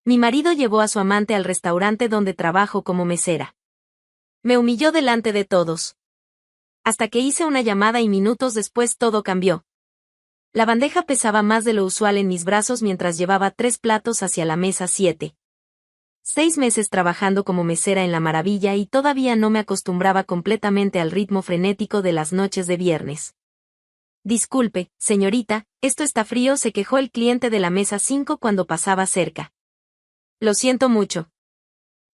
Mi marido llevó a su amante al restaurante donde trabajo como mesera. Me humilló delante de todos. Hasta que hice una llamada y minutos después todo cambió. La bandeja pesaba más de lo usual en mis brazos mientras llevaba 3 platos hacia la mesa 7. 6 meses trabajando como mesera en La Maravilla y todavía no me acostumbraba completamente al ritmo frenético de las noches de viernes. Disculpe, señorita, esto está frío, se quejó el cliente de la mesa 5 cuando pasaba cerca. Lo siento mucho.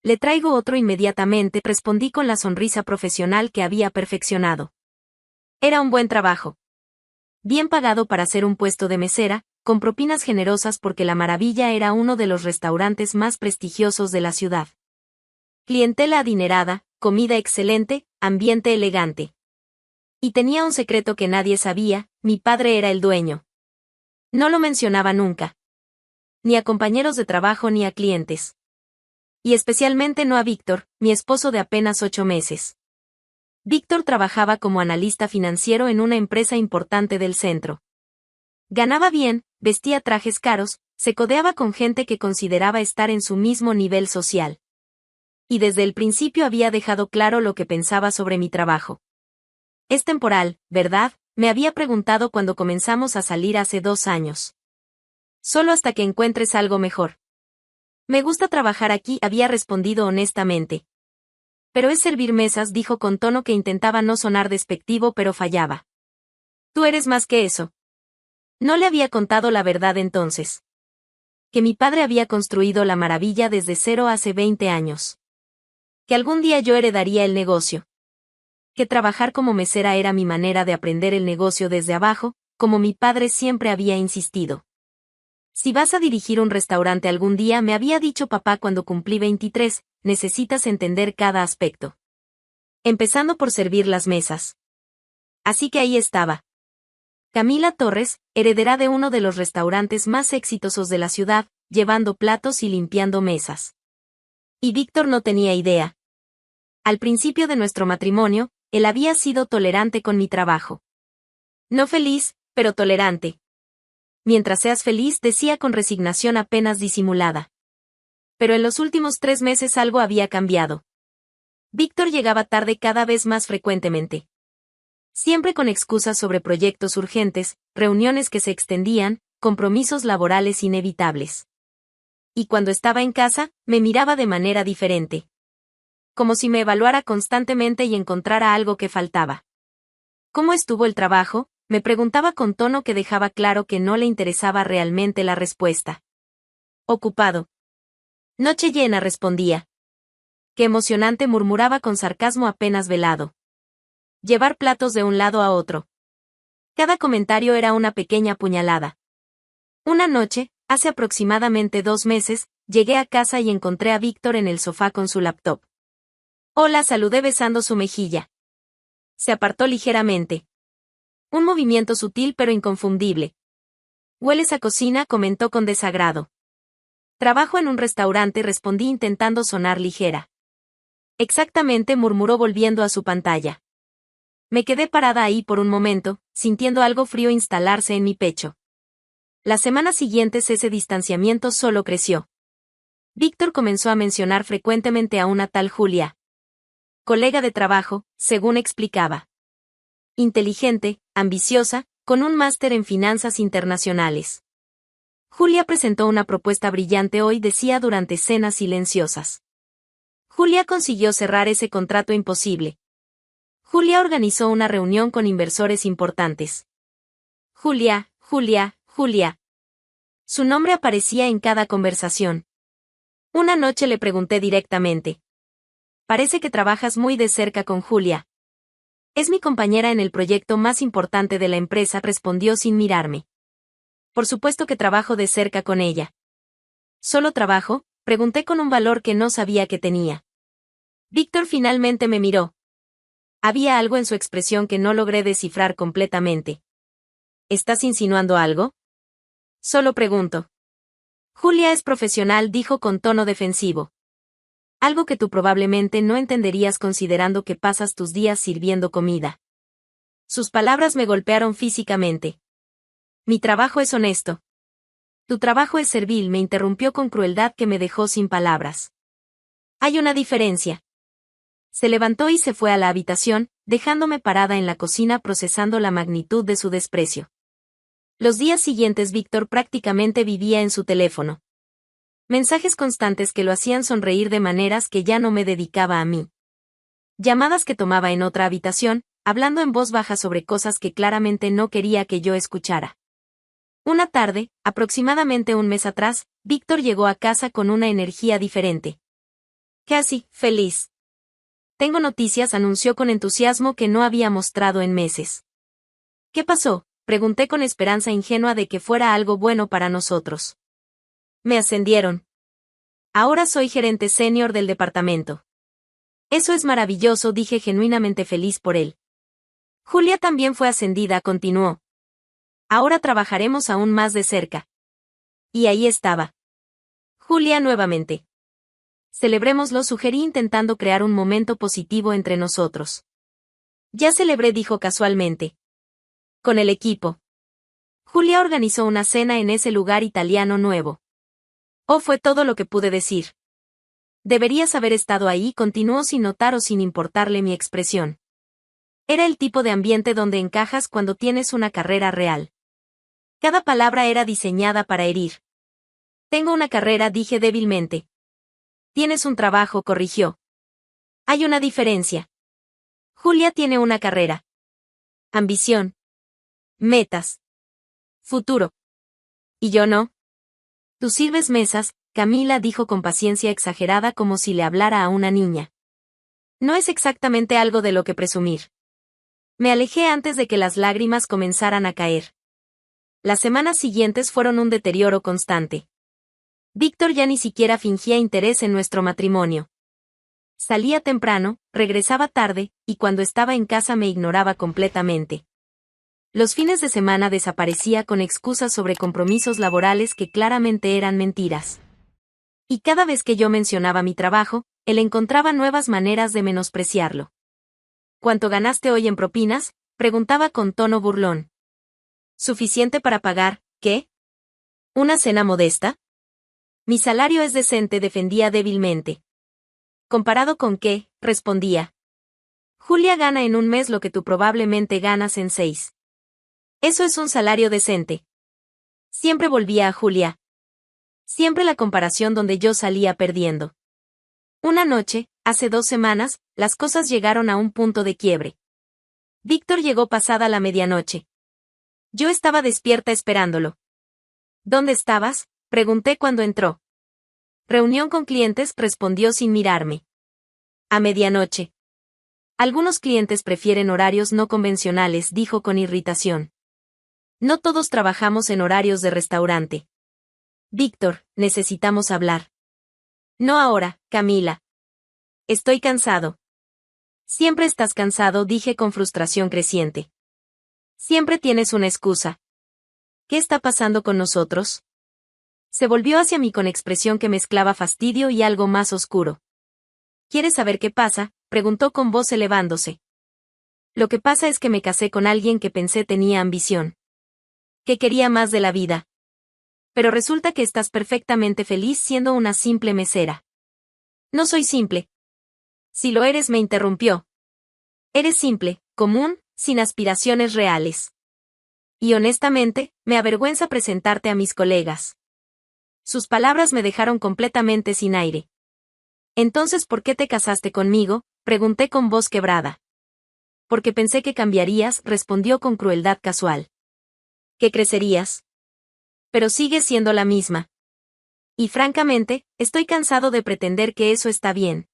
Le traigo otro inmediatamente, respondí con la sonrisa profesional que había perfeccionado. Era un buen trabajo. Bien pagado para ser un puesto de mesera, con propinas generosas porque La Maravilla era uno de los restaurantes más prestigiosos de la ciudad. Clientela adinerada, comida excelente, ambiente elegante. Y tenía un secreto que nadie sabía, mi padre era el dueño. No lo mencionaba nunca. Ni a compañeros de trabajo ni a clientes. Y especialmente no a Víctor, mi esposo de apenas 8 meses. Víctor trabajaba como analista financiero en una empresa importante del centro. Ganaba bien, vestía trajes caros, se codeaba con gente que consideraba estar en su mismo nivel social. Y desde el principio había dejado claro lo que pensaba sobre mi trabajo. Es temporal, ¿verdad?, me había preguntado cuando comenzamos a salir hace 2 años. Solo hasta que encuentres algo mejor. Me gusta trabajar aquí, había respondido honestamente. Pero es servir mesas, dijo con tono que intentaba no sonar despectivo pero fallaba. Tú eres más que eso. No le había contado la verdad entonces. Que mi padre había construido La Maravilla desde cero hace 20 años. Que algún día yo heredaría el negocio. Que trabajar como mesera era mi manera de aprender el negocio desde abajo, como mi padre siempre había insistido. Si vas a dirigir un restaurante algún día, me había dicho papá cuando cumplí 23, necesitas entender cada aspecto. Empezando por servir las mesas. Así que ahí estaba. Camila Torres, heredera de uno de los restaurantes más exitosos de la ciudad, llevando platos y limpiando mesas. Y Víctor no tenía idea. Al principio de nuestro matrimonio, él había sido tolerante con mi trabajo. No feliz, pero tolerante. Mientras seas feliz, decía con resignación apenas disimulada. Pero en los últimos 3 meses algo había cambiado. Víctor llegaba tarde cada vez más frecuentemente. Siempre con excusas sobre proyectos urgentes, reuniones que se extendían, compromisos laborales inevitables. Y cuando estaba en casa, me miraba de manera diferente. Como si me evaluara constantemente y encontrara algo que faltaba. ¿Cómo estuvo el trabajo?, me preguntaba con tono que dejaba claro que no le interesaba realmente la respuesta. Ocupado. Noche llena, respondía. Qué emocionante, murmuraba con sarcasmo apenas velado. Llevar platos de un lado a otro. Cada comentario era una pequeña puñalada. Una noche, hace aproximadamente 2 meses, llegué a casa y encontré a Víctor en el sofá con su laptop. Hola, saludé besando su mejilla. Se apartó ligeramente. Un movimiento sutil pero inconfundible. Hueles a cocina, comentó con desagrado. Trabajo en un restaurante, respondí intentando sonar ligera. Exactamente, murmuró volviendo a su pantalla. Me quedé parada ahí por un momento, sintiendo algo frío instalarse en mi pecho. Las semanas siguientes ese distanciamiento solo creció. Víctor comenzó a mencionar frecuentemente a una tal Julia. Colega de trabajo, según explicaba. Inteligente, ambiciosa, con un máster en finanzas internacionales. Julia presentó una propuesta brillante hoy, decía durante cenas silenciosas. Julia consiguió cerrar ese contrato imposible. Julia organizó una reunión con inversores importantes. Julia, Julia, Julia. Su nombre aparecía en cada conversación. Una noche le pregunté directamente. Parece que trabajas muy de cerca con Julia. Es mi compañera en el proyecto más importante de la empresa, respondió sin mirarme. Por supuesto que trabajo de cerca con ella. ¿Solo trabajo?, pregunté con un valor que no sabía que tenía. Víctor finalmente me miró. Había algo en su expresión que no logré descifrar completamente. ¿Estás insinuando algo? Solo pregunto. Julia es profesional, dijo con tono defensivo. Algo que tú probablemente no entenderías considerando que pasas tus días sirviendo comida. Sus palabras me golpearon físicamente. Mi trabajo es honesto. Tu trabajo es servil, me interrumpió con crueldad que me dejó sin palabras. Hay una diferencia. Se levantó y se fue a la habitación, dejándome parada en la cocina procesando la magnitud de su desprecio. Los días siguientes Víctor prácticamente vivía en su teléfono. Mensajes constantes que lo hacían sonreír de maneras que ya no me dedicaba a mí. Llamadas que tomaba en otra habitación, hablando en voz baja sobre cosas que claramente no quería que yo escuchara. Una tarde, aproximadamente un mes atrás, Víctor llegó a casa con una energía diferente. Casi feliz. Tengo noticias, anunció con entusiasmo que no había mostrado en meses. ¿Qué pasó?, pregunté con esperanza ingenua de que fuera algo bueno para nosotros. Me ascendieron. Ahora soy gerente senior del departamento. Eso es maravilloso, dije genuinamente feliz por él. Julia también fue ascendida, continuó. Ahora trabajaremos aún más de cerca. Y ahí estaba. Julia nuevamente. Celebrémoslo, sugerí intentando crear un momento positivo entre nosotros. Ya celebré, dijo casualmente. Con el equipo. Julia organizó una cena en ese lugar italiano nuevo. Oh, fue todo lo que pude decir. Deberías haber estado ahí, continuó sin notar o sin importarle mi expresión. Era el tipo de ambiente donde encajas cuando tienes una carrera real. Cada palabra era diseñada para herir. Tengo una carrera, dije débilmente. Tienes un trabajo, corrigió. Hay una diferencia. Julia tiene una carrera. Ambición. Metas. Futuro. Y yo no. Tú sirves mesas, Camila dijo con paciencia exagerada como si le hablara a una niña. No es exactamente algo de lo que presumir. Me alejé antes de que las lágrimas comenzaran a caer. Las semanas siguientes fueron un deterioro constante. Víctor ya ni siquiera fingía interés en nuestro matrimonio. Salía temprano, regresaba tarde, y cuando estaba en casa me ignoraba completamente. Los fines de semana desaparecía con excusas sobre compromisos laborales que claramente eran mentiras. Y cada vez que yo mencionaba mi trabajo, él encontraba nuevas maneras de menospreciarlo. ¿Cuánto ganaste hoy en propinas?, preguntaba con tono burlón. ¿Suficiente para pagar, qué? ¿Una cena modesta? Mi salario es decente, defendía débilmente. ¿Comparado con qué?, respondía. Julia gana en un mes lo que tú probablemente ganas en 6. Eso es un salario decente. Siempre volvía a Julia. Siempre la comparación donde yo salía perdiendo. Una noche, hace 2 semanas, las cosas llegaron a un punto de quiebre. Víctor llegó pasada la medianoche. Yo estaba despierta esperándolo. ¿Dónde estabas?, pregunté cuando entró. Reunión con clientes, respondió sin mirarme. A medianoche. Algunos clientes prefieren horarios no convencionales, dijo con irritación. No todos trabajamos en horarios de restaurante. Víctor, necesitamos hablar. No ahora, Camila. Estoy cansado. Siempre estás cansado, dije con frustración creciente. Siempre tienes una excusa. ¿Qué está pasando con nosotros? Se volvió hacia mí con expresión que mezclaba fastidio y algo más oscuro. ¿Quieres saber qué pasa?, preguntó con voz elevándose. Lo que pasa es que me casé con alguien que pensé tenía ambición. Que quería más de la vida. Pero resulta que estás perfectamente feliz siendo una simple mesera. No soy simple. Si lo eres, me interrumpió. Eres simple, común, sin aspiraciones reales. Y honestamente, me avergüenza presentarte a mis colegas. Sus palabras me dejaron completamente sin aire. Entonces, ¿por qué te casaste conmigo?, pregunté con voz quebrada. Porque pensé que cambiarías, respondió con crueldad casual. Que crecerías. Pero sigues siendo la misma. Y francamente, estoy cansado de pretender que eso está bien.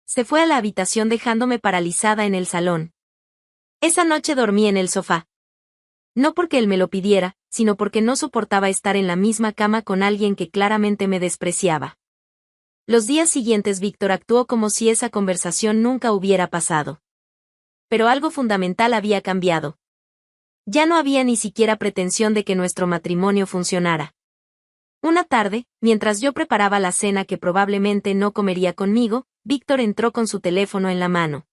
Se fue a la habitación dejándome paralizada en el salón. Esa noche dormí en el sofá. No porque él me lo pidiera, sino porque no soportaba estar en la misma cama con alguien que claramente me despreciaba. Los días siguientes Víctor actuó como si esa conversación nunca hubiera pasado. Pero algo fundamental había cambiado. Ya no había ni siquiera pretensión de que nuestro matrimonio funcionara. Una tarde, mientras yo preparaba la cena que probablemente no comería conmigo, Víctor entró con su teléfono en la mano.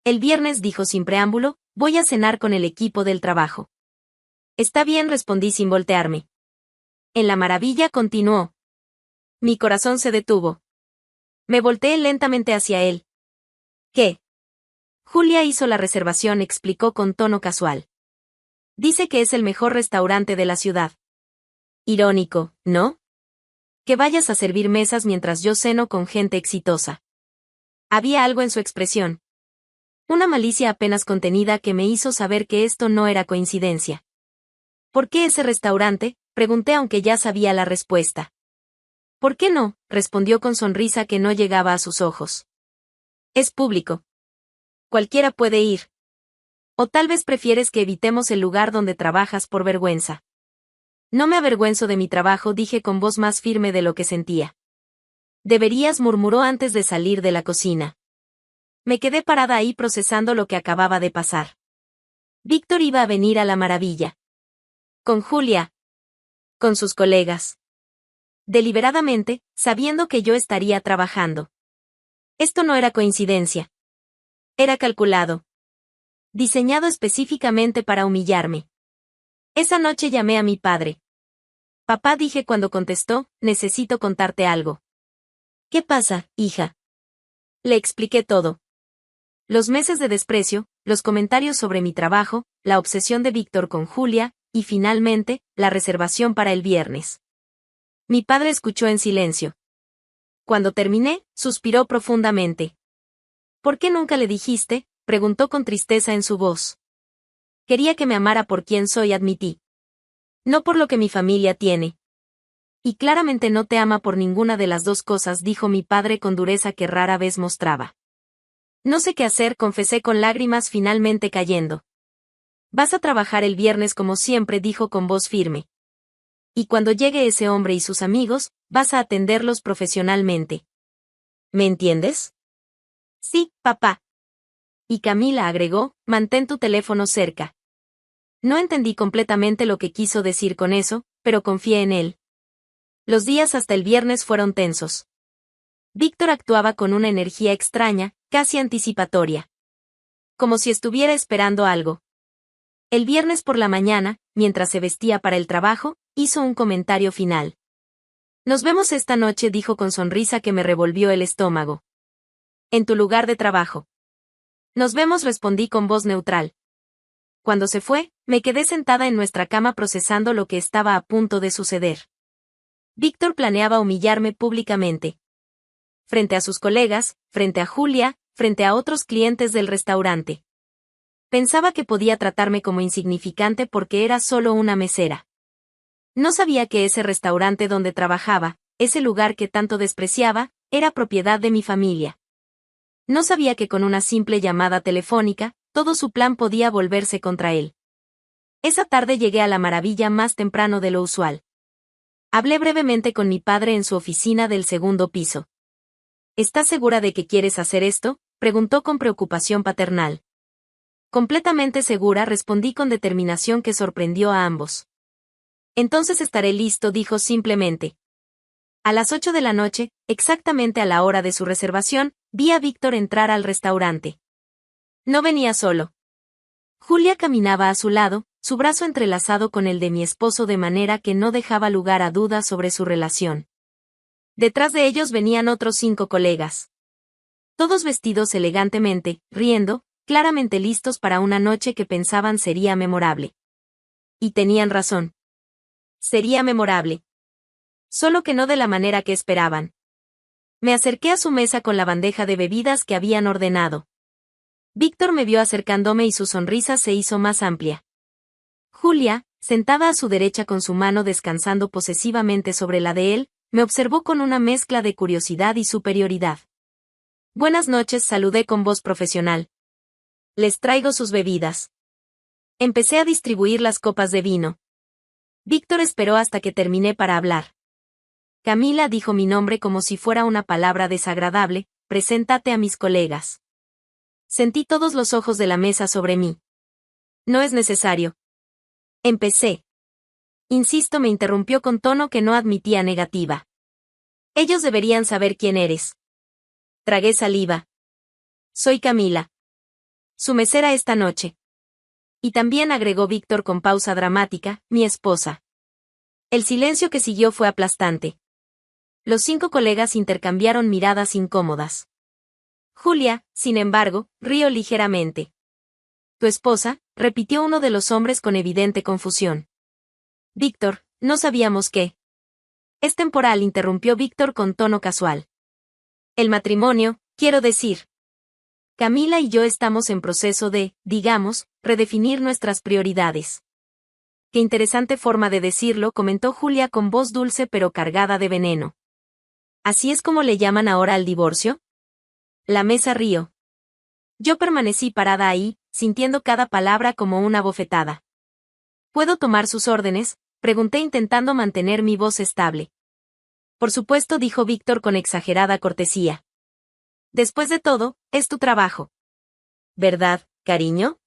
El viernes, dijo sin preámbulo, voy a cenar con el equipo del trabajo. Está bien, respondí sin voltearme. En la maravilla continuó. Mi corazón se detuvo. Me volteé lentamente hacia él. ¿Qué? Julia hizo la reservación, explicó con tono casual. Dice que es el mejor restaurante de la ciudad. Irónico, ¿no? Que vayas a servir mesas mientras yo ceno con gente exitosa. Había algo en su expresión. Una malicia apenas contenida que me hizo saber que esto no era coincidencia. ¿Por qué ese restaurante?, pregunté aunque ya sabía la respuesta. ¿Por qué no?, respondió con sonrisa que no llegaba a sus ojos. Es público. Cualquiera puede ir. O tal vez prefieres que evitemos el lugar donde trabajas por vergüenza. No me avergüenzo de mi trabajo, dije con voz más firme de lo que sentía. Deberías, murmuró antes de salir de la cocina. Me quedé parada ahí procesando lo que acababa de pasar. Víctor iba a venir a la maravilla. Con Julia. Con sus colegas. Deliberadamente, sabiendo que yo estaría trabajando. Esto no era coincidencia. Era calculado. Diseñado específicamente para humillarme. Esa noche llamé a mi padre. Papá, dije cuando contestó, necesito contarte algo. ¿Qué pasa, hija? Le expliqué todo. Los meses de desprecio, los comentarios sobre mi trabajo, la obsesión de Víctor con Julia, y finalmente, la reservación para el viernes. Mi padre escuchó en silencio. Cuando terminé, suspiró profundamente. ¿Por qué nunca le dijiste?, preguntó con tristeza en su voz. Quería que me amara por quien soy, admití. No por lo que mi familia tiene. Y claramente no te ama por ninguna de las dos cosas, dijo mi padre con dureza que rara vez mostraba. No sé qué hacer, confesé con lágrimas finalmente cayendo. Vas a trabajar el viernes como siempre, dijo con voz firme. Y cuando llegue ese hombre y sus amigos, vas a atenderlos profesionalmente. ¿Me entiendes? Sí, papá. Y Camila agregó, mantén tu teléfono cerca. No entendí completamente lo que quiso decir con eso, pero confié en él. Los días hasta el viernes fueron tensos. Víctor actuaba con una energía extraña, casi anticipatoria. Como si estuviera esperando algo. El viernes por la mañana, mientras se vestía para el trabajo, hizo un comentario final. Nos vemos esta noche, dijo con sonrisa que me revolvió el estómago. En tu lugar de trabajo. Nos vemos, respondí con voz neutral. Cuando se fue, me quedé sentada en nuestra cama procesando lo que estaba a punto de suceder. Víctor planeaba humillarme públicamente. Frente a sus colegas, frente a Julia, frente a otros clientes del restaurante. Pensaba que podía tratarme como insignificante porque era solo una mesera. No sabía que ese restaurante donde trabajaba, ese lugar que tanto despreciaba, era propiedad de mi familia. No sabía que con una simple llamada telefónica, todo su plan podía volverse contra él. Esa tarde llegué a la maravilla más temprano de lo usual. Hablé brevemente con mi padre en su oficina del segundo piso. ¿Estás segura de que quieres hacer esto?, preguntó con preocupación paternal. Completamente segura, respondí con determinación que sorprendió a ambos. Entonces estaré listo, dijo simplemente. A las 8 de la noche, exactamente a la hora de su reservación, vi a Víctor entrar al restaurante. No venía solo. Julia caminaba a su lado, su brazo entrelazado con el de mi esposo de manera que no dejaba lugar a dudas sobre su relación. Detrás de ellos venían otros 5 colegas. Todos vestidos elegantemente, riendo, claramente listos para una noche que pensaban sería memorable. Y tenían razón. Sería memorable. Solo que no de la manera que esperaban. Me acerqué a su mesa con la bandeja de bebidas que habían ordenado. Víctor me vio acercándome y su sonrisa se hizo más amplia. Julia, sentada a su derecha con su mano descansando posesivamente sobre la de él, me observó con una mezcla de curiosidad y superioridad. Buenas noches, saludé con voz profesional. Les traigo sus bebidas. Empecé a distribuir las copas de vino. Víctor esperó hasta que terminé para hablar. Camila, dijo mi nombre como si fuera una palabra desagradable, preséntate a mis colegas. Sentí todos los ojos de la mesa sobre mí. No es necesario. Empecé. Insisto, me interrumpió con tono que no admitía negativa. Ellos deberían saber quién eres. Tragué saliva. Soy Camila. Su mesera esta noche. Y también, agregó Víctor con pausa dramática, mi esposa. El silencio que siguió fue aplastante. Los 5 colegas intercambiaron miradas incómodas. Julia, sin embargo, rió ligeramente. «¿Tu esposa?», repitió uno de los hombres con evidente confusión. «Víctor, no sabíamos qué». «Es temporal», interrumpió Víctor con tono casual. «El matrimonio, quiero decir. Camila y yo estamos en proceso de, digamos, redefinir nuestras prioridades». «Qué interesante forma de decirlo», comentó Julia con voz dulce pero cargada de veneno. «¿Así es como le llaman ahora al divorcio?». La mesa rió. Yo permanecí parada ahí, sintiendo cada palabra como una bofetada. «¿Puedo tomar sus órdenes?», pregunté intentando mantener mi voz estable. «Por supuesto», dijo Víctor con exagerada cortesía. «Después de todo, es tu trabajo». «¿Verdad, cariño?».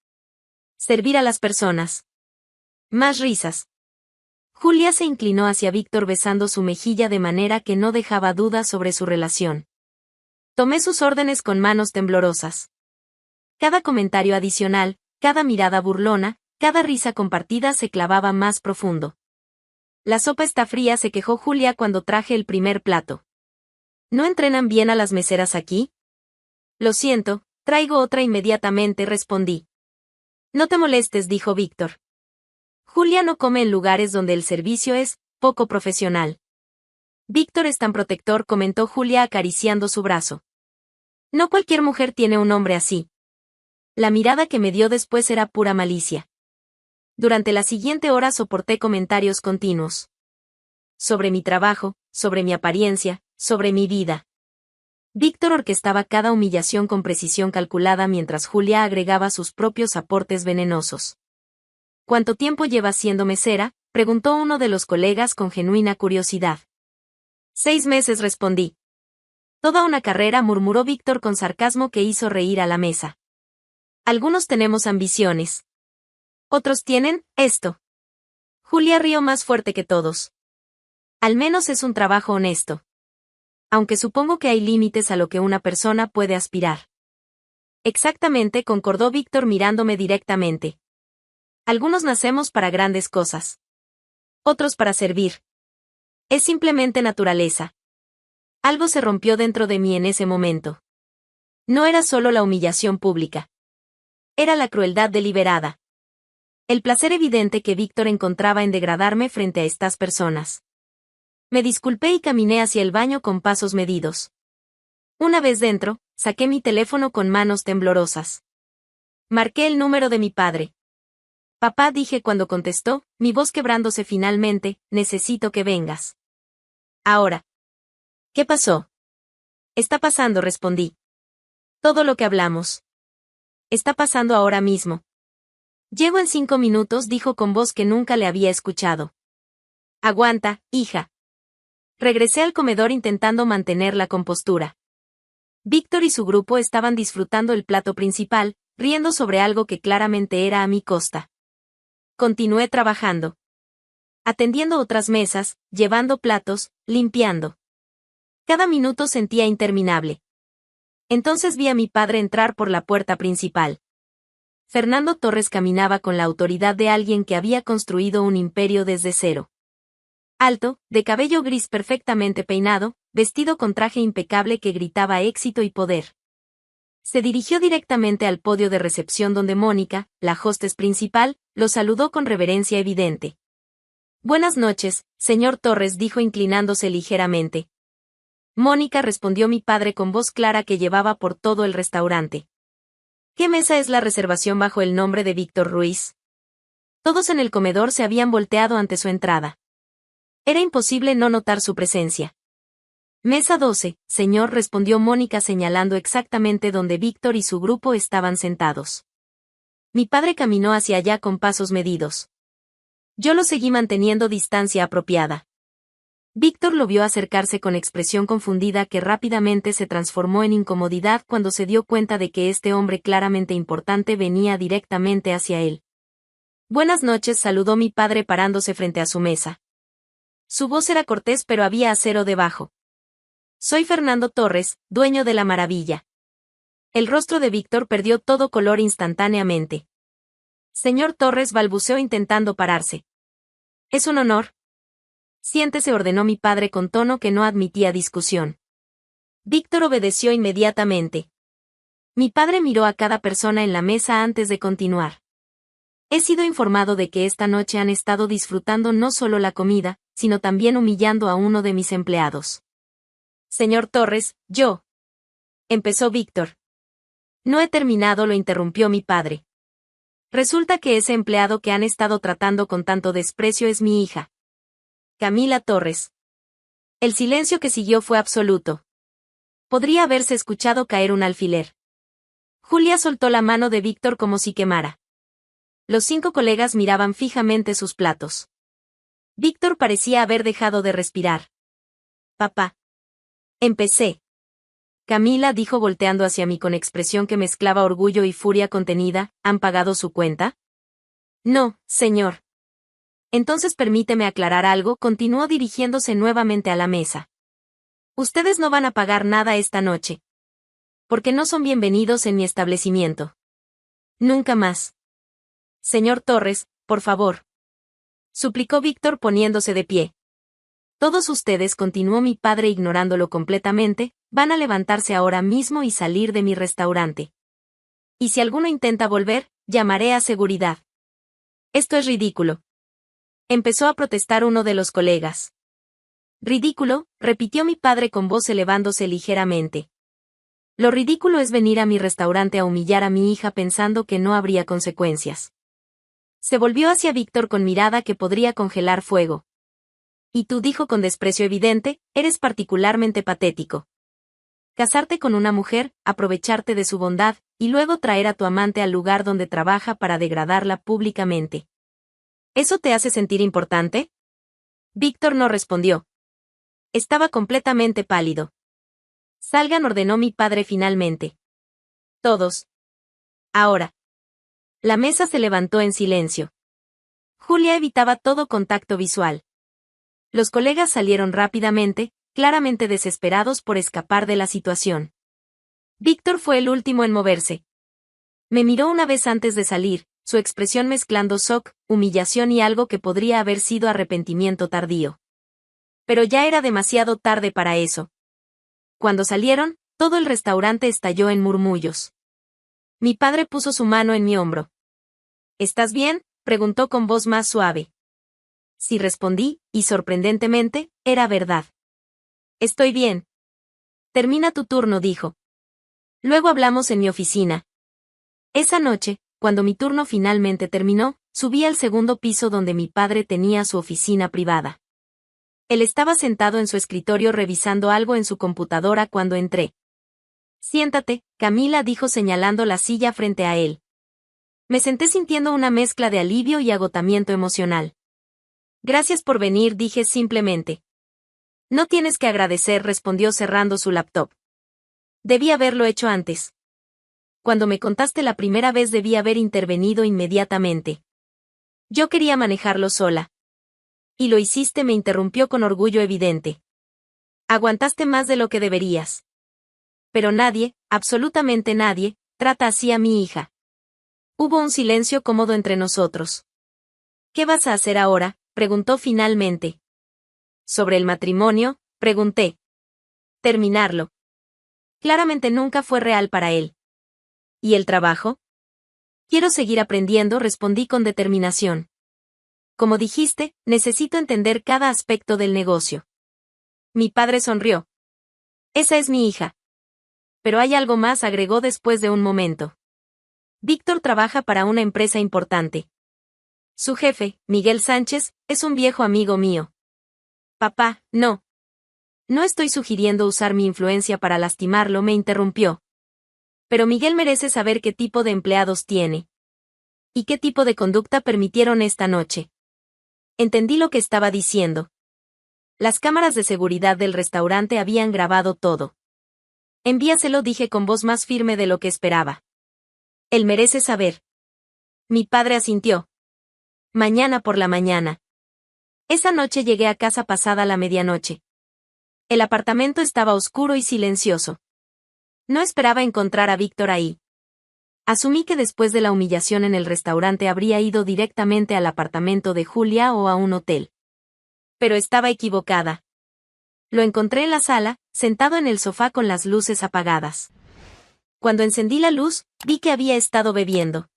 «Servir a las personas». Más risas. Julia se inclinó hacia Víctor besando su mejilla de manera que no dejaba dudas sobre su relación. Tomé sus órdenes con manos temblorosas. Cada comentario adicional, cada mirada burlona, cada risa compartida se clavaba más profundo. «La sopa está fría», se quejó Julia cuando traje el primer plato. «¿No entrenan bien a las meseras aquí?». «Lo siento, traigo otra inmediatamente», respondí. «No te molestes», dijo Víctor. «Julia no come en lugares donde el servicio es poco profesional». «Víctor es tan protector», comentó Julia acariciando su brazo. «No cualquier mujer tiene un hombre así». La mirada que me dio después era pura malicia. Durante la siguiente hora soporté comentarios continuos. Sobre mi trabajo, sobre mi apariencia, sobre mi vida. Víctor orquestaba cada humillación con precisión calculada mientras Julia agregaba sus propios aportes venenosos. «¿Cuánto tiempo llevas siendo mesera?», preguntó uno de los colegas con genuina curiosidad. 6 meses, respondí. «Toda una carrera», murmuró Víctor con sarcasmo que hizo reír a la mesa. «Algunos tenemos ambiciones. Otros tienen esto». Julia rió más fuerte que todos. «Al menos es un trabajo honesto. Aunque supongo que hay límites a lo que una persona puede aspirar». «Exactamente», concordó Víctor mirándome directamente. «Algunos nacemos para grandes cosas. Otros para servir. Es simplemente naturaleza». Algo se rompió dentro de mí en ese momento. No era solo la humillación pública. Era la crueldad deliberada. El placer evidente que Víctor encontraba en degradarme frente a estas personas. Me disculpé y caminé hacia el baño con pasos medidos. Una vez dentro, saqué mi teléfono con manos temblorosas. Marqué el número de mi padre. «Papá», dije cuando contestó, mi voz quebrándose finalmente, «necesito que vengas». «Ahora». «¿Qué pasó?». «Está pasando», respondí. «Todo lo que hablamos. Está pasando ahora mismo». «Llego en 5 minutos», dijo con voz que nunca le había escuchado. «Aguanta, hija». Regresé al comedor intentando mantener la compostura. Víctor y su grupo estaban disfrutando el plato principal, riendo sobre algo que claramente era a mi costa. Continué trabajando. Atendiendo otras mesas, llevando platos, limpiando. Cada minuto sentía interminable. Entonces vi a mi padre entrar por la puerta principal. Fernando Torres caminaba con la autoridad de alguien que había construido un imperio desde cero. Alto, de cabello gris perfectamente peinado, vestido con traje impecable que gritaba éxito y poder. Se dirigió directamente al podio de recepción donde Mónica, la hostess principal, lo saludó con reverencia evidente. «Buenas noches, señor Torres», dijo inclinándose ligeramente. «Mónica», respondió mi padre con voz clara que llevaba por todo el restaurante. «¿Qué mesa es la reservación bajo el nombre de Víctor Ruiz?». Todos en el comedor se habían volteado ante su entrada. Era imposible no notar su presencia. «Mesa 12, señor», respondió Mónica señalando exactamente donde Víctor y su grupo estaban sentados. Mi padre caminó hacia allá con pasos medidos. Yo lo seguí manteniendo distancia apropiada. Víctor lo vio acercarse con expresión confundida que rápidamente se transformó en incomodidad cuando se dio cuenta de que este hombre claramente importante venía directamente hacia él. «Buenas noches», saludó mi padre parándose frente a su mesa. Su voz era cortés pero había acero debajo. «Soy Fernando Torres, dueño de La Maravilla». El rostro de Víctor perdió todo color instantáneamente. «Señor Torres», balbuceó intentando pararse. «Es un honor». Siéntese, ordenó mi padre con tono que no admitía discusión. Víctor obedeció inmediatamente. Mi padre miró a cada persona en la mesa antes de continuar. He sido informado de que esta noche han estado disfrutando no solo la comida, sino también humillando a uno de mis empleados. Señor Torres, yo. Empezó Víctor. No he terminado, lo interrumpió mi padre. Resulta que ese empleado que han estado tratando con tanto desprecio es mi hija, Camila Torres. El silencio que siguió fue absoluto. Podría haberse escuchado caer un alfiler. Julia soltó la mano de Víctor como si quemara. Los 5 colegas miraban fijamente sus platos. Víctor parecía haber dejado de respirar. Papá. Empecé. Camila dijo volteando hacia mí con expresión que mezclaba orgullo y furia contenida, ¿han pagado su cuenta? No, señor. Entonces permíteme aclarar algo, continuó dirigiéndose nuevamente a la mesa. Ustedes no van a pagar nada esta noche. Porque no son bienvenidos en mi establecimiento. Nunca más. Señor Torres, por favor. Suplicó Víctor poniéndose de pie. Todos ustedes, continuó mi padre ignorándolo completamente, van a levantarse ahora mismo y salir de mi restaurante. Y si alguno intenta volver, llamaré a seguridad. Esto es ridículo. Empezó a protestar uno de los colegas. Ridículo, repitió mi padre con voz elevándose ligeramente. Lo ridículo es venir a mi restaurante a humillar a mi hija pensando que no habría consecuencias. Se volvió hacia Víctor con mirada que podría congelar fuego. Y tú, dijo con desprecio evidente, eres particularmente patético. Casarte con una mujer, aprovecharte de su bondad, y luego traer a tu amante al lugar donde trabaja para degradarla públicamente. ¿Eso te hace sentir importante? Víctor no respondió. Estaba completamente pálido. Salgan, ordenó mi padre finalmente. Todos. Ahora. La mesa se levantó en silencio. Julia evitaba todo contacto visual. Los colegas salieron rápidamente, claramente desesperados por escapar de la situación. Víctor fue el último en moverse. Me miró una vez antes de salir, su expresión mezclando shock, humillación y algo que podría haber sido arrepentimiento tardío. Pero ya era demasiado tarde para eso. Cuando salieron, todo el restaurante estalló en murmullos. Mi padre puso su mano en mi hombro. ¿Estás bien?, preguntó con voz más suave. Sí, respondí, y sorprendentemente, era verdad. Estoy bien. Termina tu turno, dijo. Luego hablamos en mi oficina. Esa noche, cuando mi turno finalmente terminó, subí al segundo piso donde mi padre tenía su oficina privada. Él estaba sentado en su escritorio revisando algo en su computadora cuando entré. Siéntate, Camila dijo señalando la silla frente a él. Me senté sintiendo una mezcla de alivio y agotamiento emocional. Gracias por venir, dije simplemente. No tienes que agradecer, respondió cerrando su laptop. Debí haberlo hecho antes. Cuando me contaste la primera vez debí haber intervenido inmediatamente. Yo quería manejarlo sola. Y lo hiciste, me interrumpió con orgullo evidente. Aguantaste más de lo que deberías. Pero nadie, absolutamente nadie, trata así a mi hija. Hubo un silencio cómodo entre nosotros. ¿Qué vas a hacer ahora?, preguntó finalmente. Sobre el matrimonio, pregunté. Terminarlo. Claramente nunca fue real para él. ¿Y el trabajo? Quiero seguir aprendiendo, respondí con determinación. Como dijiste, necesito entender cada aspecto del negocio. Mi padre sonrió. Esa es mi hija. Pero hay algo más, agregó después de un momento. Víctor trabaja para una empresa importante. Su jefe, Miguel Sánchez, es un viejo amigo mío. Papá, no. No estoy sugiriendo usar mi influencia para lastimarlo, me interrumpió. Pero Miguel merece saber qué tipo de empleados tiene. ¿Y qué tipo de conducta permitieron esta noche? Entendí lo que estaba diciendo. Las cámaras de seguridad del restaurante habían grabado todo. Envíaselo, dije con voz más firme de lo que esperaba. Él merece saber. Mi padre asintió. Mañana por la mañana. Esa noche llegué a casa pasada la medianoche. El apartamento estaba oscuro y silencioso. No esperaba encontrar a Víctor ahí. Asumí que después de la humillación en el restaurante habría ido directamente al apartamento de Julia o a un hotel. Pero estaba equivocada. Lo encontré en la sala, sentado en el sofá con las luces apagadas. Cuando encendí la luz, vi que había estado bebiendo.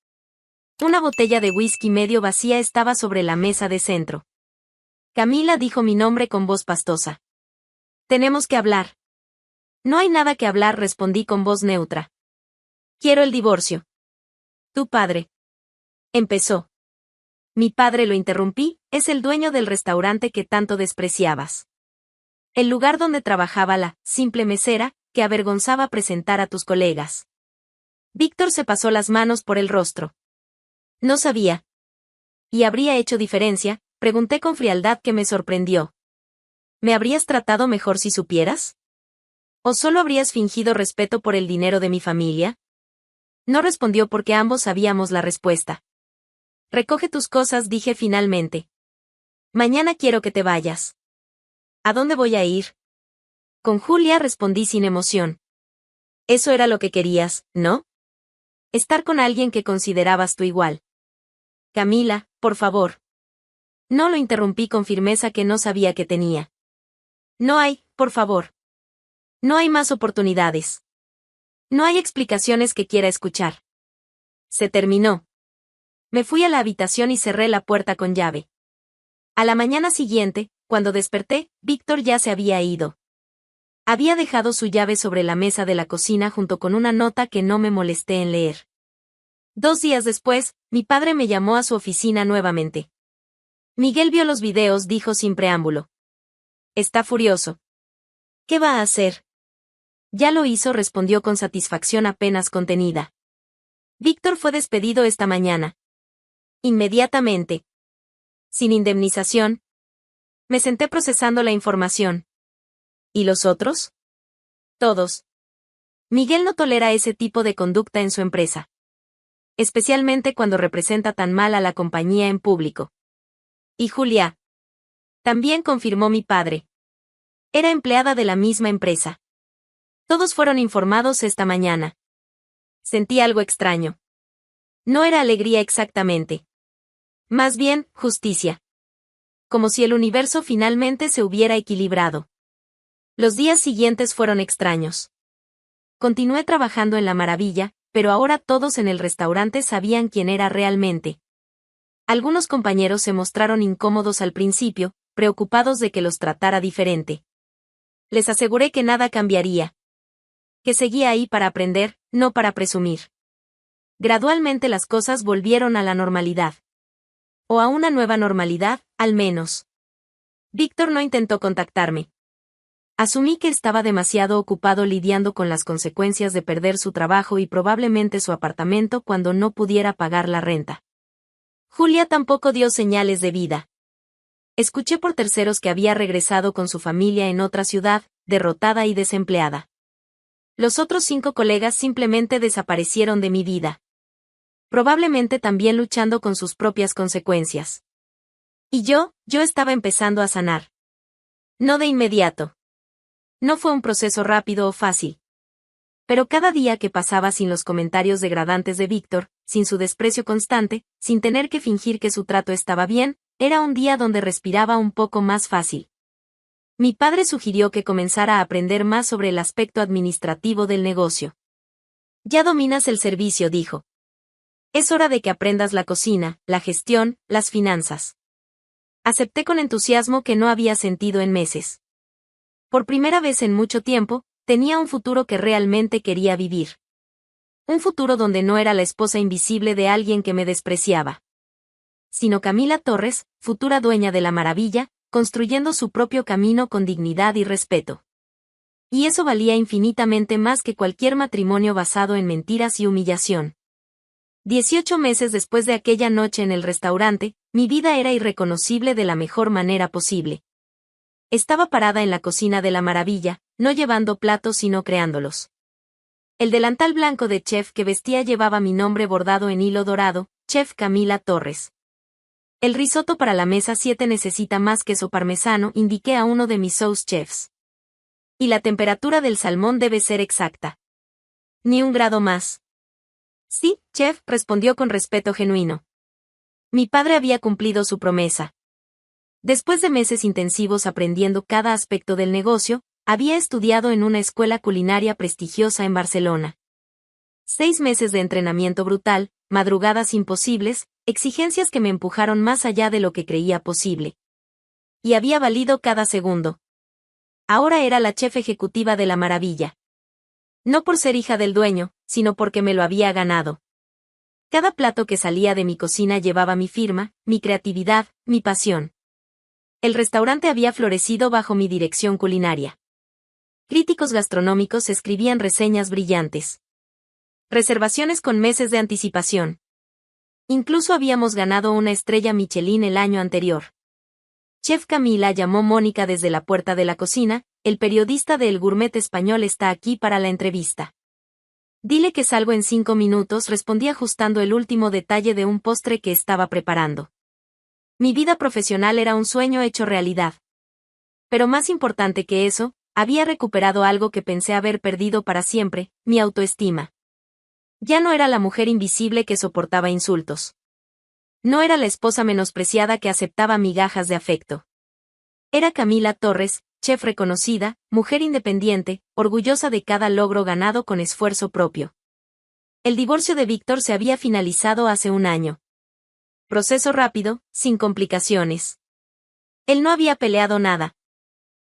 Una botella de whisky medio vacía estaba sobre la mesa de centro. Camila, dijo mi nombre con voz pastosa. Tenemos que hablar. No hay nada que hablar, respondí con voz neutra. Quiero el divorcio. Tu padre. Empezó. Mi padre, lo interrumpí, es el dueño del restaurante que tanto despreciabas. El lugar donde trabajaba la simple mesera, que avergonzaba presentar a tus colegas. Víctor se pasó las manos por el rostro. No sabía. ¿Y habría hecho diferencia? Pregunté con frialdad que me sorprendió. ¿Me habrías tratado mejor si supieras? ¿O solo habrías fingido respeto por el dinero de mi familia? No respondió porque ambos sabíamos la respuesta. Recoge tus cosas, dije finalmente. Mañana quiero que te vayas. ¿A dónde voy a ir? Con Julia, respondí sin emoción. Eso era lo que querías, ¿no? Estar con alguien que considerabas tu igual. Camila, por favor. No, lo interrumpí con firmeza que no sabía que tenía. No hay, por favor. No hay más oportunidades. No hay explicaciones que quiera escuchar. Se terminó. Me fui a la habitación y cerré la puerta con llave. A la mañana siguiente, cuando desperté, Víctor ya se había ido. Había dejado su llave sobre la mesa de la cocina junto con una nota que no me molesté en leer. 2 días después, mi padre me llamó a su oficina nuevamente. Miguel vio los videos, dijo sin preámbulo. Está furioso. ¿Qué va a hacer? Ya lo hizo, respondió con satisfacción apenas contenida. Víctor fue despedido esta mañana. Inmediatamente. Sin indemnización. Me senté procesando la información. ¿Y los otros? Todos. Miguel no tolera ese tipo de conducta en su empresa. Especialmente cuando representa tan mal a la compañía en público. ¿Y Julia? También, confirmó mi padre. Era empleada de la misma empresa. Todos fueron informados esta mañana. Sentí algo extraño. No era alegría exactamente. Más bien, justicia. Como si el universo finalmente se hubiera equilibrado. Los días siguientes fueron extraños. Continué trabajando en La Maravilla, pero ahora todos en el restaurante sabían quién era realmente. Algunos compañeros se mostraron incómodos al principio, preocupados de que los tratara diferente. Les aseguré que nada cambiaría. Que seguía ahí para aprender, no para presumir. Gradualmente las cosas volvieron a la normalidad. O a una nueva normalidad, al menos. Víctor no intentó contactarme. Asumí que estaba demasiado ocupado lidiando con las consecuencias de perder su trabajo y probablemente su apartamento cuando no pudiera pagar la renta. Julia tampoco dio señales de vida. Escuché por terceros que había regresado con su familia en otra ciudad, derrotada y desempleada. Los otros 5 colegas simplemente desaparecieron de mi vida. Probablemente también luchando con sus propias consecuencias. Y yo estaba empezando a sanar. No de inmediato. No fue un proceso rápido o fácil. Pero cada día que pasaba sin los comentarios degradantes de Víctor, sin su desprecio constante, sin tener que fingir que su trato estaba bien, era un día donde respiraba un poco más fácil. Mi padre sugirió que comenzara a aprender más sobre el aspecto administrativo del negocio. Ya dominas el servicio, dijo. Es hora de que aprendas la cocina, la gestión, las finanzas. Acepté con entusiasmo que no había sentido en meses. Por primera vez en mucho tiempo, tenía un futuro que realmente quería vivir. Un futuro donde no era la esposa invisible de alguien que me despreciaba. Sino Camila Torres, futura dueña de La Maravilla, construyendo su propio camino con dignidad y respeto. Y eso valía infinitamente más que cualquier matrimonio basado en mentiras y humillación. 18 meses después de aquella noche en el restaurante, mi vida era irreconocible de la mejor manera posible. Estaba parada en la cocina de La Maravilla, no llevando platos sino creándolos. El delantal blanco de chef que vestía llevaba mi nombre bordado en hilo dorado, Chef Camila Torres. El risotto para la mesa 7 necesita más queso parmesano, indiqué a uno de mis sous chefs. Y la temperatura del salmón debe ser exacta. Ni un grado más. Sí, chef, respondió con respeto genuino. Mi padre había cumplido su promesa. Después de meses intensivos aprendiendo cada aspecto del negocio, había estudiado en una escuela culinaria prestigiosa en Barcelona. 6 meses de entrenamiento brutal, madrugadas imposibles, exigencias que me empujaron más allá de lo que creía posible. Y había valido cada segundo. Ahora era la chef ejecutiva de la maravilla. No por ser hija del dueño, sino porque me lo había ganado. Cada plato que salía de mi cocina llevaba mi firma, mi creatividad, mi pasión. El restaurante había florecido bajo mi dirección culinaria. Críticos gastronómicos escribían reseñas brillantes. Reservaciones con meses de anticipación. Incluso habíamos ganado una estrella Michelin el año anterior. Chef Camila, llamó Mónica desde la puerta de la cocina, el periodista de El Gourmet Español está aquí para la entrevista. Dile que salgo en 5 minutos, respondí ajustando el último detalle de un postre que estaba preparando. Mi vida profesional era un sueño hecho realidad. Pero más importante que eso, había recuperado algo que pensé haber perdido para siempre, mi autoestima. Ya no era la mujer invisible que soportaba insultos. No era la esposa menospreciada que aceptaba migajas de afecto. Era Camila Torres, chef reconocida, mujer independiente, orgullosa de cada logro ganado con esfuerzo propio. El divorcio de Víctor se había finalizado hace un año. Proceso rápido, sin complicaciones. Él no había peleado nada.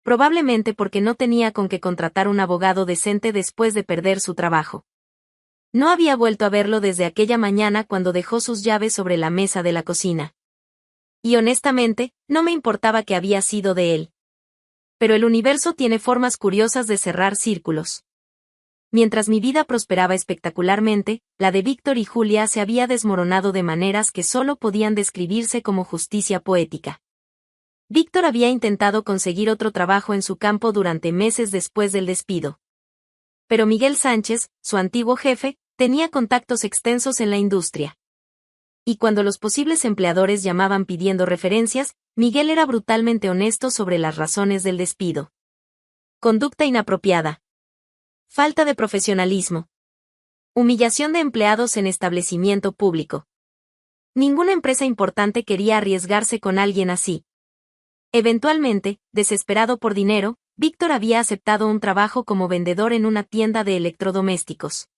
Probablemente porque no tenía con qué contratar un abogado decente después de perder su trabajo. No había vuelto a verlo desde aquella mañana cuando dejó sus llaves sobre la mesa de la cocina. Y honestamente, no me importaba qué había sido de él. Pero el universo tiene formas curiosas de cerrar círculos. Mientras mi vida prosperaba espectacularmente, la de Víctor y Julia se había desmoronado de maneras que solo podían describirse como justicia poética. Víctor había intentado conseguir otro trabajo en su campo durante meses después del despido. Pero Miguel Sánchez, su antiguo jefe, tenía contactos extensos en la industria. Y cuando los posibles empleadores llamaban pidiendo referencias, Miguel era brutalmente honesto sobre las razones del despido. Conducta inapropiada. Falta de profesionalismo. Humillación de empleados en establecimiento público. Ninguna empresa importante quería arriesgarse con alguien así. Eventualmente, desesperado por dinero, Víctor había aceptado un trabajo como vendedor en una tienda de electrodomésticos.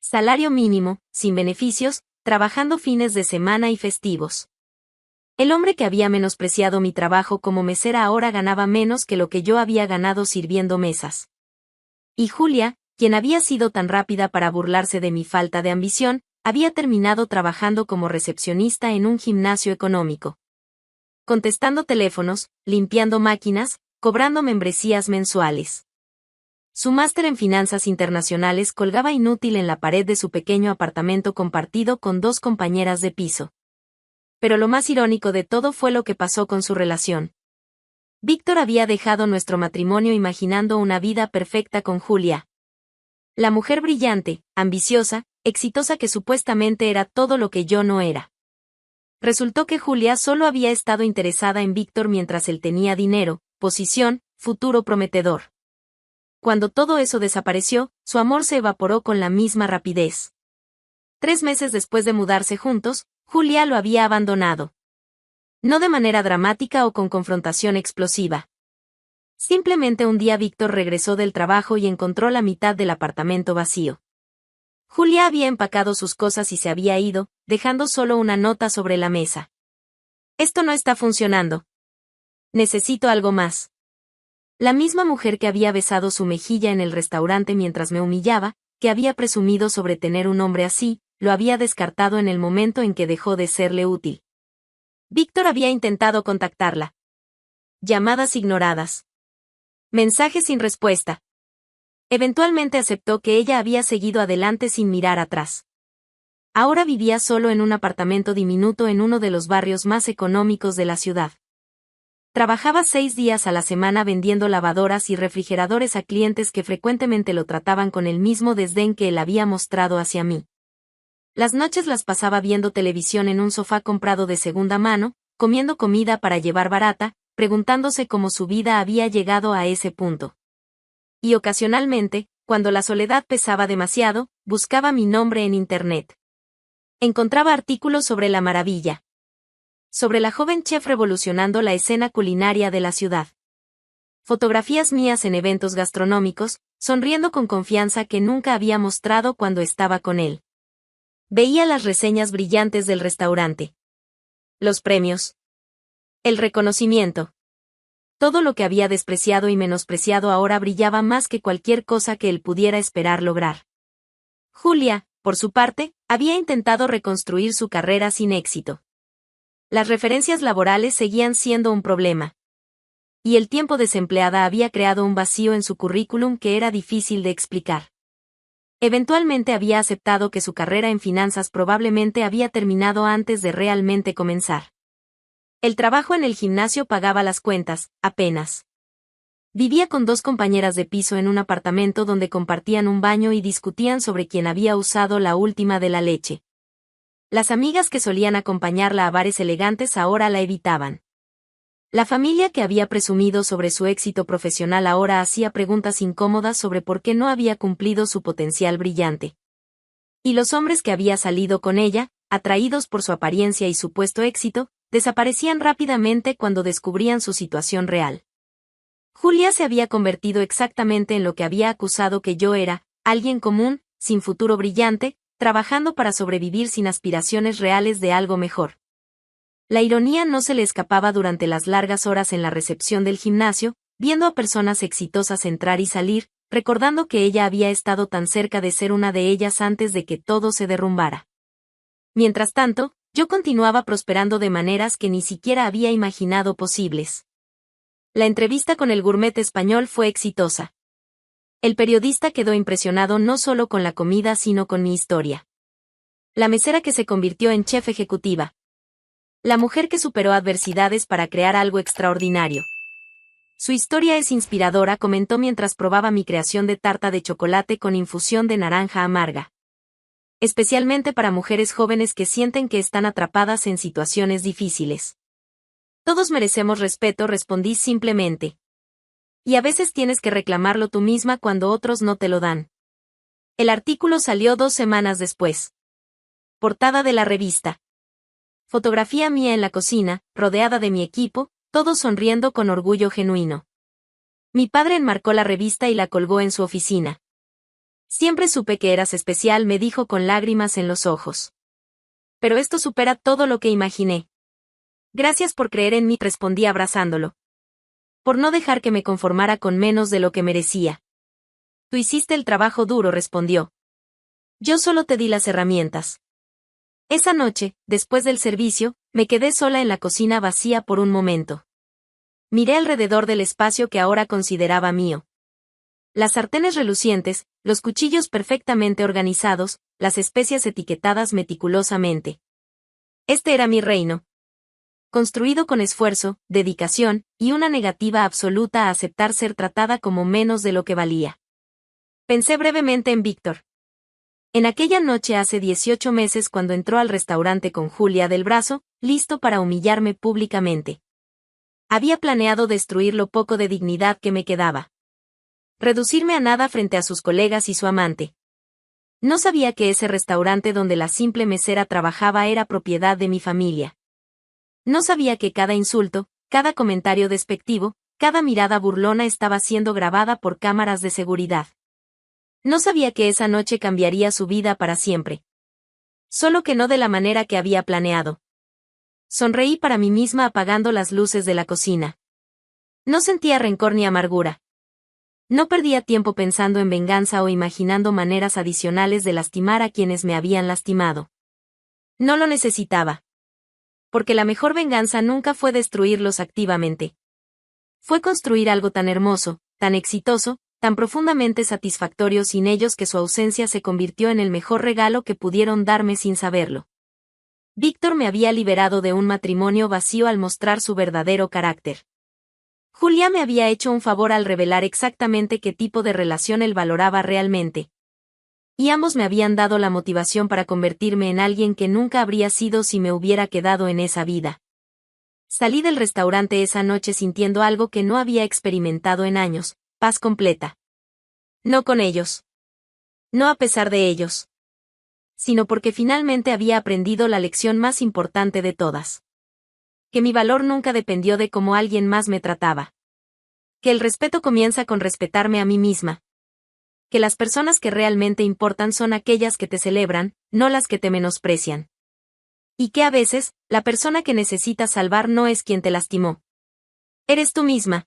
Salario mínimo, sin beneficios, trabajando fines de semana y festivos. El hombre que había menospreciado mi trabajo como mesera ahora ganaba menos que lo que yo había ganado sirviendo mesas. Y Julia, quien había sido tan rápida para burlarse de mi falta de ambición, había terminado trabajando como recepcionista en un gimnasio económico. Contestando teléfonos, limpiando máquinas, cobrando membresías mensuales. Su máster en finanzas internacionales colgaba inútil en la pared de su pequeño apartamento compartido con 2 compañeras de piso. Pero lo más irónico de todo fue lo que pasó con su relación. Víctor había dejado nuestro matrimonio imaginando una vida perfecta con Julia. La mujer brillante, ambiciosa, exitosa que supuestamente era todo lo que yo no era. Resultó que Julia solo había estado interesada en Víctor mientras él tenía dinero, posición, futuro prometedor. Cuando todo eso desapareció, su amor se evaporó con la misma rapidez. 3 meses después de mudarse juntos, Julia lo había abandonado. No de manera dramática o con confrontación explosiva. Simplemente un día Víctor regresó del trabajo y encontró la mitad del apartamento vacío. Julia había empacado sus cosas y se había ido, dejando solo una nota sobre la mesa. Esto no está funcionando. Necesito algo más. La misma mujer que había besado su mejilla en el restaurante mientras me humillaba, que había presumido sobre tener un hombre así, lo había descartado en el momento en que dejó de serle útil. Víctor había intentado contactarla. Llamadas ignoradas. Mensajes sin respuesta. Eventualmente aceptó que ella había seguido adelante sin mirar atrás. Ahora vivía solo en un apartamento diminuto en uno de los barrios más económicos de la ciudad. Trabajaba 6 días a la semana vendiendo lavadoras y refrigeradores a clientes que frecuentemente lo trataban con el mismo desdén que él había mostrado hacia mí. Las noches las pasaba viendo televisión en un sofá comprado de segunda mano, comiendo comida para llevar barata, preguntándose cómo su vida había llegado a ese punto. Y ocasionalmente, cuando la soledad pesaba demasiado, buscaba mi nombre en Internet. Encontraba artículos sobre la maravilla. Sobre la joven chef revolucionando la escena culinaria de la ciudad. Fotografías mías en eventos gastronómicos, sonriendo con confianza que nunca había mostrado cuando estaba con él. Veía las reseñas brillantes del restaurante. Los premios. El reconocimiento. Todo lo que había despreciado y menospreciado ahora brillaba más que cualquier cosa que él pudiera esperar lograr. Julia, por su parte, había intentado reconstruir su carrera sin éxito. Las referencias laborales seguían siendo un problema. Y el tiempo desempleada había creado un vacío en su currículum que era difícil de explicar. Eventualmente había aceptado que su carrera en finanzas probablemente había terminado antes de realmente comenzar. El trabajo en el gimnasio pagaba las cuentas, apenas. Vivía con 2 compañeras de piso en un apartamento donde compartían un baño y discutían sobre quién había usado la última de la leche. Las amigas que solían acompañarla a bares elegantes ahora la evitaban. La familia que había presumido sobre su éxito profesional ahora hacía preguntas incómodas sobre por qué no había cumplido su potencial brillante. Y los hombres que había salido con ella, atraídos por su apariencia y supuesto éxito, desaparecían rápidamente cuando descubrían su situación real. Julia se había convertido exactamente en lo que había acusado que yo era, alguien común, sin futuro brillante, trabajando para sobrevivir sin aspiraciones reales de algo mejor. La ironía no se le escapaba durante las largas horas en la recepción del gimnasio, viendo a personas exitosas entrar y salir, recordando que ella había estado tan cerca de ser una de ellas antes de que todo se derrumbara. Mientras tanto, yo continuaba prosperando de maneras que ni siquiera había imaginado posibles. La entrevista con el gourmet español fue exitosa. El periodista quedó impresionado no solo con la comida sino con mi historia. La mesera que se convirtió en chef ejecutiva. La mujer que superó adversidades para crear algo extraordinario. Su historia es inspiradora, comentó mientras probaba mi creación de tarta de chocolate con infusión de naranja amarga. Especialmente para mujeres jóvenes que sienten que están atrapadas en situaciones difíciles. Todos merecemos respeto, respondí simplemente. Y a veces tienes que reclamarlo tú misma cuando otros no te lo dan. El artículo salió 2 semanas después. Portada de la revista. Fotografía mía en la cocina, rodeada de mi equipo, todos sonriendo con orgullo genuino. Mi padre enmarcó la revista y la colgó en su oficina. Siempre supe que eras especial, me dijo con lágrimas en los ojos. Pero esto supera todo lo que imaginé. Gracias por creer en mí, respondí abrazándolo. Por no dejar que me conformara con menos de lo que merecía. Tú hiciste el trabajo duro, respondió. Yo solo te di las herramientas. Esa noche, después del servicio, me quedé sola en la cocina vacía por un momento. Miré alrededor del espacio que ahora consideraba mío. Las sartenes relucientes, los cuchillos perfectamente organizados, las especias etiquetadas meticulosamente. Este era mi reino. Construido con esfuerzo, dedicación, y una negativa absoluta a aceptar ser tratada como menos de lo que valía. Pensé brevemente en Víctor. En aquella noche hace 18 meses cuando entró al restaurante con Julia del brazo, listo para humillarme públicamente. Había planeado destruir lo poco de dignidad que me quedaba. Reducirme a nada frente a sus colegas y su amante. No sabía que ese restaurante donde la simple mesera trabajaba era propiedad de mi familia. No sabía que cada insulto, cada comentario despectivo, cada mirada burlona estaba siendo grabada por cámaras de seguridad. No sabía que esa noche cambiaría su vida para siempre. Solo que no de la manera que había planeado. Sonreí para mí misma apagando las luces de la cocina. No sentía rencor ni amargura. No perdía tiempo pensando en venganza o imaginando maneras adicionales de lastimar a quienes me habían lastimado. No lo necesitaba. Porque la mejor venganza nunca fue destruirlos activamente. Fue construir algo tan hermoso, tan exitoso, tan profundamente satisfactorio sin ellos que su ausencia se convirtió en el mejor regalo que pudieron darme sin saberlo. Víctor me había liberado de un matrimonio vacío al mostrar su verdadero carácter. Julia me había hecho un favor al revelar exactamente qué tipo de relación él valoraba realmente. Y ambos me habían dado la motivación para convertirme en alguien que nunca habría sido si me hubiera quedado en esa vida. Salí del restaurante esa noche sintiendo algo que no había experimentado en años, paz completa. No con ellos. No a pesar de ellos. Sino porque finalmente había aprendido la lección más importante de todas. Que mi valor nunca dependió de cómo alguien más me trataba. Que el respeto comienza con respetarme a mí misma. Que las personas que realmente importan son aquellas que te celebran, no las que te menosprecian. Y que a veces, la persona que necesitas salvar no es quien te lastimó. Eres tú misma.